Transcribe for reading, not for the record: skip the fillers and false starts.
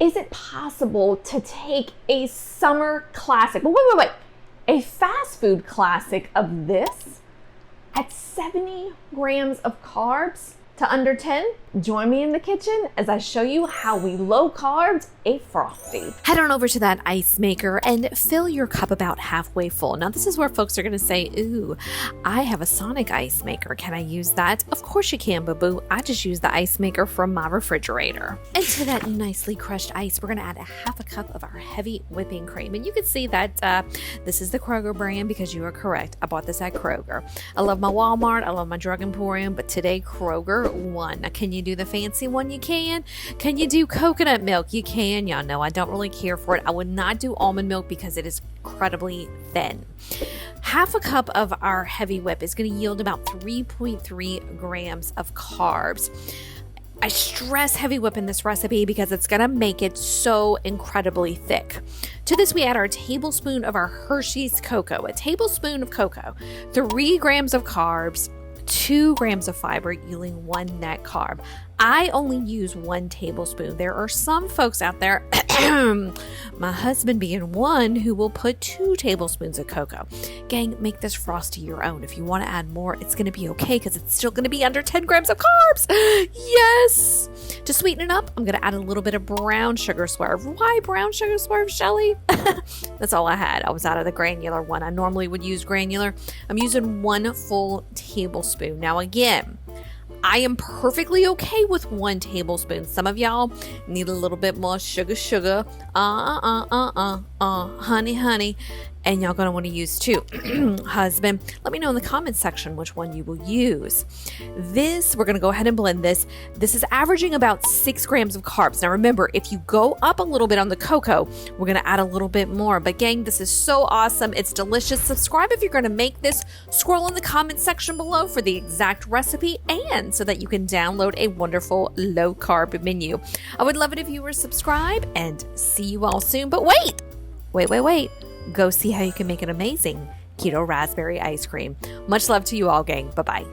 Is it possible to take a summer classic, a fast food classic of this at 70 grams of carbs to under 10? Join me in the kitchen as I show you how we low carbed a Frosty. Head on over to that ice maker and fill your cup about halfway full. Now this is where folks are going to say, ooh, I have a Sonic ice maker. Can I use that? Of course you can, boo-boo. I just use the ice maker from my refrigerator. And to that nicely crushed ice, we're going to add a half a cup of our heavy whipping cream. And you can see that this is the Kroger brand because you are correct. I bought this at Kroger. I love my Walmart. I love my Drug Emporium, but today Kroger won. Now, can you do the fancy one? You can. Can you do coconut milk? You can. Y'all know I don't really care for it. I would not do almond milk because it is incredibly thin. Half a cup of our heavy whip is going to yield about 3.3 grams of carbs. I stress heavy whip in this recipe because it's going to make it so incredibly thick. To this, we add our tablespoon of our Hershey's Cocoa. A tablespoon of cocoa, 3 grams of carbs, 2 grams of fiber, yielding 1 net carb. I only use 1 tablespoon. There are some folks out there, my husband being one, who will put 2 tablespoons of cocoa. Gang, make this Frosty your own. If you want to add more, it's going to be okay because it's still going to be under 10 grams of carbs. Yes! To sweeten it up, I'm going to add a little bit of brown sugar Swerve. Why brown sugar Swerve, Shelly? That's all I had. I was out of the granular one. I normally would use granular. I'm using 1 full tablespoon. Now again, I am perfectly okay with 1 tablespoon. Some of y'all need a little bit more sugar. Honey. And y'all gonna want to use 2. Husband, let me know in the comments section which one you will use. This, we're gonna go ahead and blend this. This is averaging about 6 grams of carbs. Now remember, if you go up a little bit on the cocoa, we're gonna add a little bit more. But gang, this is so awesome. It's delicious. Subscribe if you're gonna make this. Scroll in the comments section below for the exact recipe and so that you can download a wonderful low carb menu. I would love it if you were subscribed, and see you all soon. But wait. Go see how you can make an amazing keto raspberry ice cream. Much love to you all, gang. Bye-bye.